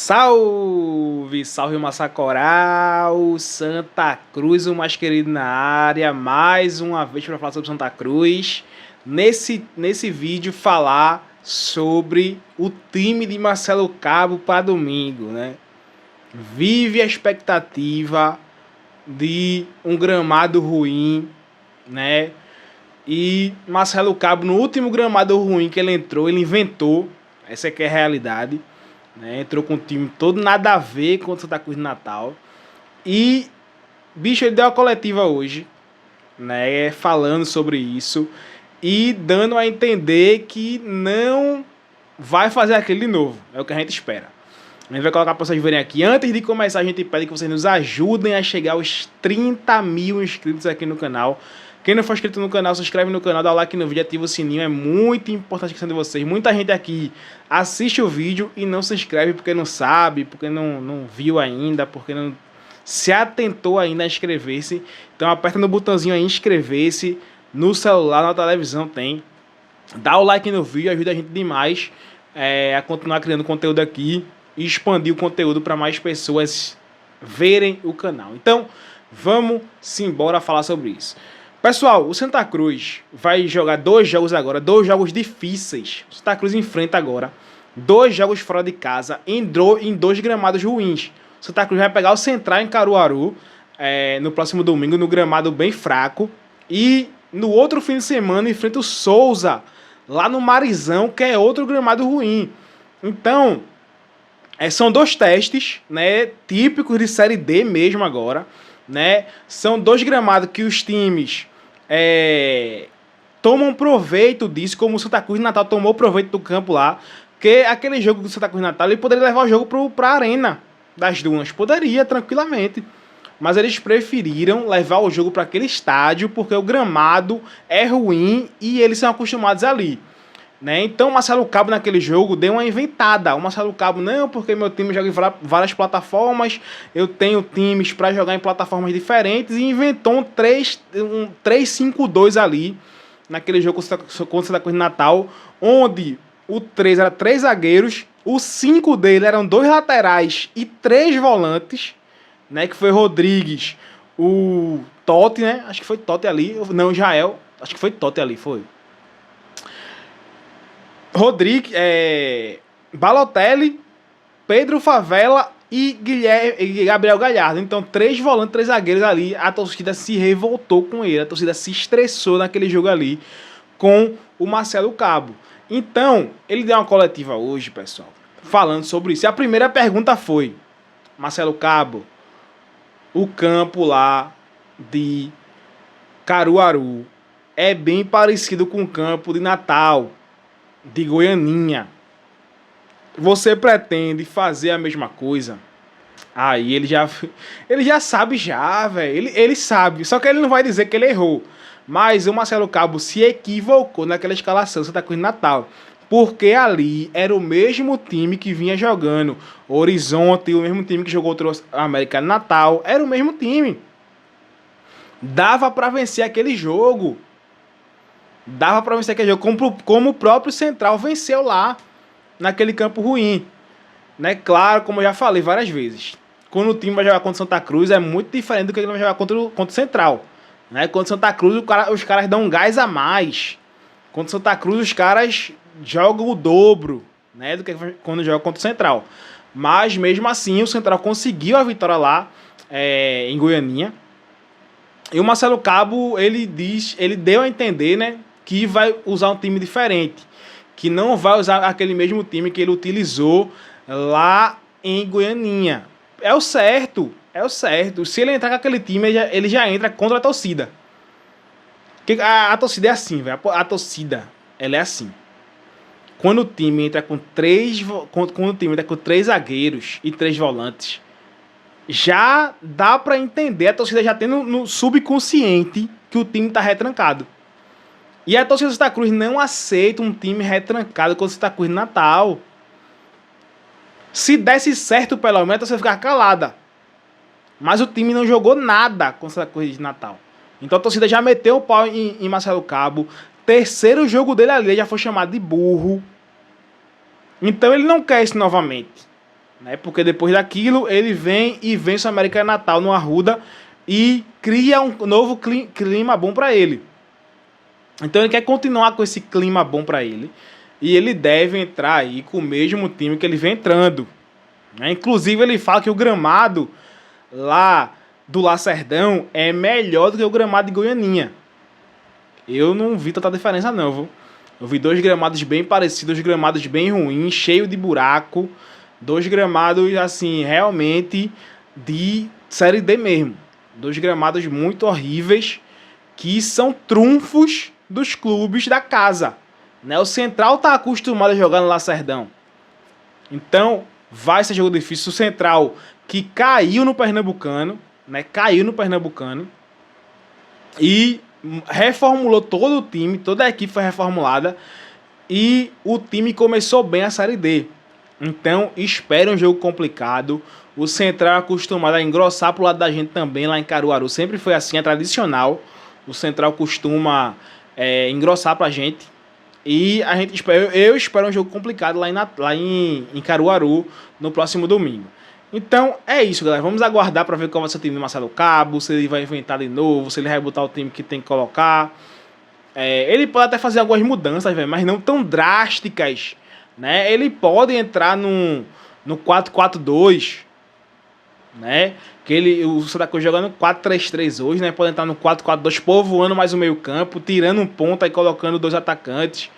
Salve, salve Massa Coral, Santa Cruz, o mais querido na área, mais uma vez para falar sobre Santa Cruz. Nesse vídeo falar sobre o time de Marcelo Cabo para domingo, né? Vive a expectativa de um gramado ruim, né? E Marcelo Cabo, no último gramado ruim que ele entrou, ele inventou, essa aqui é a realidade, né? Entrou com um time todo nada a ver com o Santa Cruz de Natal. E, bicho, ele deu uma coletiva hoje, né? Falando sobre isso e dando a entender que não vai fazer aquele de novo. É o que a gente espera. A gente vai colocar para vocês verem aqui. Antes de começar, a gente pede que vocês nos ajudem a chegar aos 30 mil inscritos aqui no canal. Quem não for inscrito no canal, se inscreve no canal, dá like no vídeo, ativa o sininho. É muito importante a questão de vocês. Muita gente aqui assiste o vídeo e não se inscreve porque não sabe, porque não viu ainda, porque não se atentou ainda a inscrever-se. Então aperta no botãozinho aí, inscrever-se. No celular, na televisão tem. Dá o like no vídeo, ajuda a gente demais a continuar criando conteúdo aqui e expandir o conteúdo para mais pessoas verem o canal. Então, vamos embora falar sobre isso. Pessoal, o Santa Cruz vai jogar 2 jogos agora, 2 jogos difíceis. O Santa Cruz enfrenta agora 2 jogos fora de casa, entrou em 2 gramados ruins. O Santa Cruz vai pegar o Central em Caruaru no próximo domingo, no gramado bem fraco. E no outro fim de semana enfrenta o Souza, lá no Marizão, que é outro gramado ruim. Então, são 2 testes, né, típicos de Série D mesmo agora, né? São 2 gramados que os times tomam proveito disso, como o Santa Cruz de Natal tomou proveito do campo lá, que aquele jogo do Santa Cruz de Natal, ele poderia levar o jogo para a Arena das Dunas, poderia tranquilamente, mas eles preferiram levar o jogo para aquele estádio, porque o gramado é ruim e eles são acostumados ali. Né? Então o Marcelo Cabo naquele jogo deu uma inventada. O Marcelo Cabo, não, porque meu time joga em várias plataformas, eu tenho times para jogar em plataformas diferentes, e inventou um 3-5-2 ali, naquele jogo contra o Santa Cruz de Natal, onde o 3 era 3 zagueiros, o 5 dele eram 2 laterais e 3 volantes, né? Que foi Rodrigues, o Totti, né? Acho que foi Totti ali, não, Jael, acho que foi Totti ali, foi. Rodrigues, Balotelli, Pedro Favela e Gabriel Galhardo. Então, 3 volantes, 3 zagueiros ali. A torcida se revoltou com ele. A torcida se estressou naquele jogo ali com o Marcelo Cabo. Então, ele deu uma coletiva hoje, pessoal, falando sobre isso. E a primeira pergunta foi: Marcelo Cabo, o campo lá de Caruaru é bem parecido com o campo de Natal, de Goianinha. Você pretende fazer a mesma coisa? Aí ele já sabe já, velho. Ele sabe, só que ele não vai dizer que ele errou. Mas o Marcelo Cabo se equivocou naquela escalação do Santa Cruz de Natal, porque ali era o mesmo time que vinha jogando Horizonte, o mesmo time que jogou outro América de Natal, era o mesmo time. Dava para vencer aquele jogo. Dava para vencer aquele jogo, como o próprio Central venceu lá, naquele campo ruim. Né? Claro, como eu já falei várias vezes, quando o time vai jogar contra o Santa Cruz é muito diferente do que ele vai jogar contra o Central. Né? Contra o Santa Cruz os caras dão um gás a mais. Contra o Santa Cruz os caras jogam o dobro, né, do que quando joga contra o Central. Mas mesmo assim o Central conseguiu a vitória lá em Goianinha. E o Marcelo Cabo, ele deu a entender, né, que vai usar um time diferente, que não vai usar aquele mesmo time que ele utilizou lá em Goianinha. É o certo. Se ele entrar com aquele time, ele já entra contra a torcida. A torcida é assim, velho. A torcida, ela é assim. Quando o time entra com 3 zagueiros e 3 volantes, já dá pra entender, a torcida já tem no subconsciente que o time tá retrancado. E a torcida do Santa Cruz não aceita um time retrancado contra o Santa Cruz de Natal. Se desse certo, pelo menos, a torcida ficava calada. Mas o time não jogou nada contra o Santa Cruz de Natal. Então a torcida já meteu o pau em Marcelo Cabo. Terceiro jogo dele ali, ele já foi chamado de burro. Então ele não quer isso novamente. né? Porque depois daquilo ele vem e vence o América de Natal no Arruda e cria um novo clima bom para ele. Então ele quer continuar com esse clima bom para ele e ele deve entrar aí com o mesmo time que ele vem entrando, né? Inclusive ele fala que o gramado lá do Lacerdão é melhor do que o gramado de Goianinha. Eu não vi tanta diferença não, viu? Eu vi 2 gramados bem parecidos, 2 gramados bem ruins, cheio de buraco, 2 gramados assim, realmente de Série D mesmo. 2 gramados muito horríveis que são trunfos dos clubes da casa, né? O Central tá acostumado a jogar no Lacerdão. Então, vai ser jogo difícil. O Central que caiu no Pernambucano, né? Caiu no Pernambucano e reformulou todo o time, toda a equipe foi reformulada e o time começou bem a Série D. Então, espere um jogo complicado. O Central é acostumado a engrossar pro lado da gente também, lá em Caruaru. Sempre foi assim, é tradicional. O Central costuma engrossar pra gente. E a gente espera, eu espero um jogo complicado lá em Caruaru no próximo domingo. Então é isso, galera. Vamos aguardar para ver qual vai ser o time do Marcelo Cabo, se ele vai inventar de novo, se ele vai botar o time que tem que colocar. Ele pode até fazer algumas mudanças, mas não tão drásticas, né? Ele pode entrar no 4-4-2, né? Que o Santa Cruz jogando 4-3-3 hoje, né? Pode entrar no 4-4-2, povoando mais o meio campo, tirando um ponta e colocando 2 atacantes,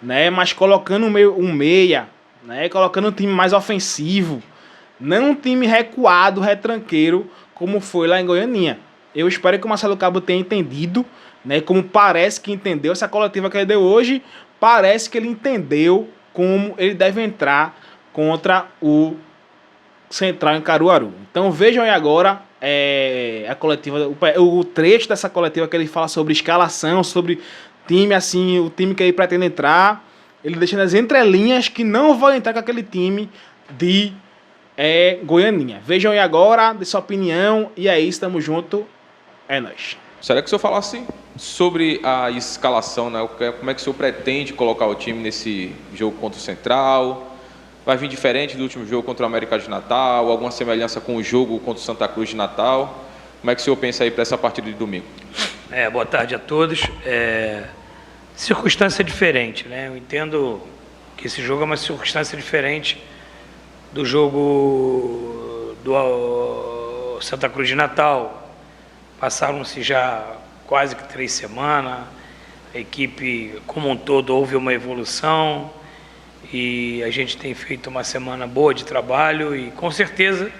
né? Mas colocando um meia, né? Colocando um time mais ofensivo. Não um time recuado, retranqueiro, como foi lá em Goianinha. Eu espero que o Marcelo Cabo tenha entendido, né? Como parece que entendeu essa coletiva que ele deu hoje, parece que ele entendeu como ele deve entrar contra o Central em Caruaru. Então vejam aí agora a coletiva, o trecho dessa coletiva que ele fala sobre escalação, sobre time, assim, o time que ele pretende entrar. Ele deixa nas entrelinhas que não vai entrar com aquele time de Goianinha. Vejam aí agora, dê sua opinião, e aí, estamos junto, é nóis. Será que o senhor falasse sobre a escalação, né? Como é que o senhor pretende colocar o time nesse jogo contra o Central? Vai vir diferente do último jogo contra o América de Natal? Alguma semelhança com o jogo contra o Santa Cruz de Natal? Como é que o senhor pensa aí para essa partida de domingo? Boa tarde a todos. Circunstância diferente, né? Eu entendo que esse jogo é uma circunstância diferente do jogo do Santa Cruz de Natal. Passaram-se já quase que 3 semanas, a equipe como um todo houve uma evolução e a gente tem feito uma semana boa de trabalho e com certeza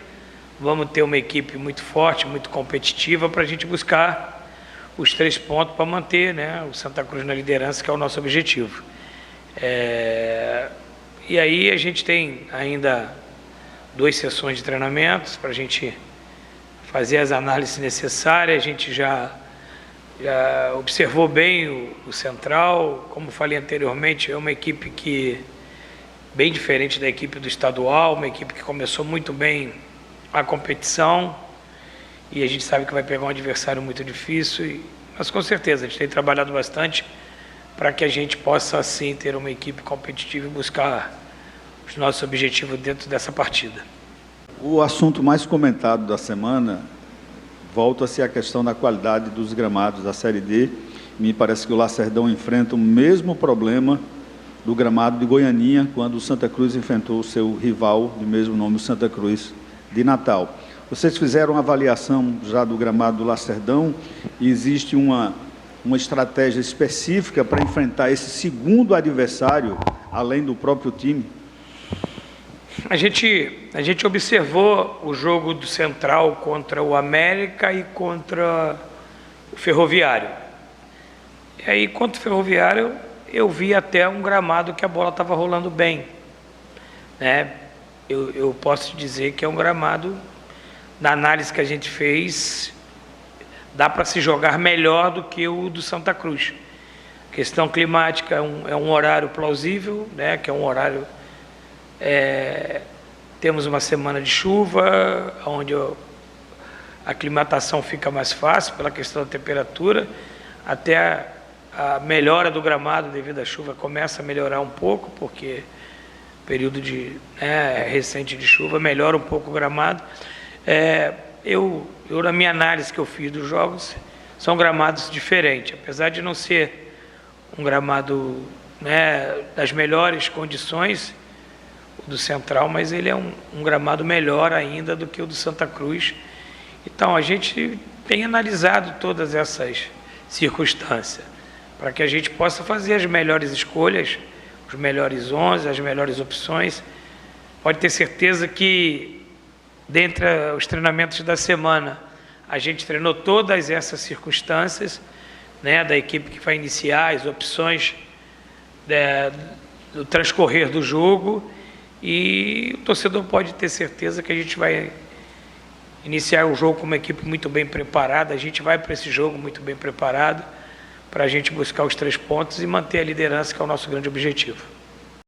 vamos ter uma equipe muito forte, muito competitiva para a gente buscar os 3 pontos para manter, né, o Santa Cruz na liderança, que é o nosso objetivo. E aí a gente tem ainda 2 sessões de treinamentos para a gente fazer as análises necessárias. A gente já observou bem o Central, como falei anteriormente, é uma equipe que bem diferente da equipe do estadual, uma equipe que começou muito bem a competição e a gente sabe que vai pegar um adversário muito difícil, mas com certeza a gente tem trabalhado bastante para que a gente possa, assim, ter uma equipe competitiva e buscar os nossos objetivos dentro dessa partida. O assunto mais comentado da semana volta-se à questão da qualidade dos gramados da Série D. Me parece que o Lacerdão enfrenta o mesmo problema do gramado de Goianinha, quando o Santa Cruz enfrentou o seu rival de mesmo nome, o Santa Cruz de Natal. Vocês fizeram uma avaliação já do gramado do Lacerdão e existe uma estratégia específica para enfrentar esse segundo adversário, além do próprio time? A gente observou o jogo do Central contra o América e contra o Ferroviário. E aí, contra o Ferroviário, eu vi até um gramado que a bola estava rolando bem, né? Eu posso dizer que é um gramado, na análise que a gente fez, dá para se jogar melhor do que o do Santa Cruz. Questão climática é um horário plausível, né? Que é um horário... temos uma semana de chuva, onde a aclimatação fica mais fácil pela questão da temperatura, até a melhora do gramado devido à chuva começa a melhorar um pouco, porque período recente de chuva, melhora um pouco o gramado. Eu, na minha análise que eu fiz dos jogos, são gramados diferentes, apesar de não ser um gramado das melhores condições do Central, mas ele é um gramado melhor ainda do que o do Santa Cruz. Então, a gente tem analisado todas essas circunstâncias, para que a gente possa fazer as melhores escolhas, os melhores 11, as melhores opções. Pode ter certeza que, dentre os treinamentos da semana, a gente treinou todas essas circunstâncias, da equipe que vai iniciar, as opções do transcorrer do jogo, e o torcedor pode ter certeza que a gente vai iniciar o jogo com uma equipe muito bem preparada. A gente vai para esse jogo muito bem preparado, para a gente buscar os 3 pontos e manter a liderança, que é o nosso grande objetivo.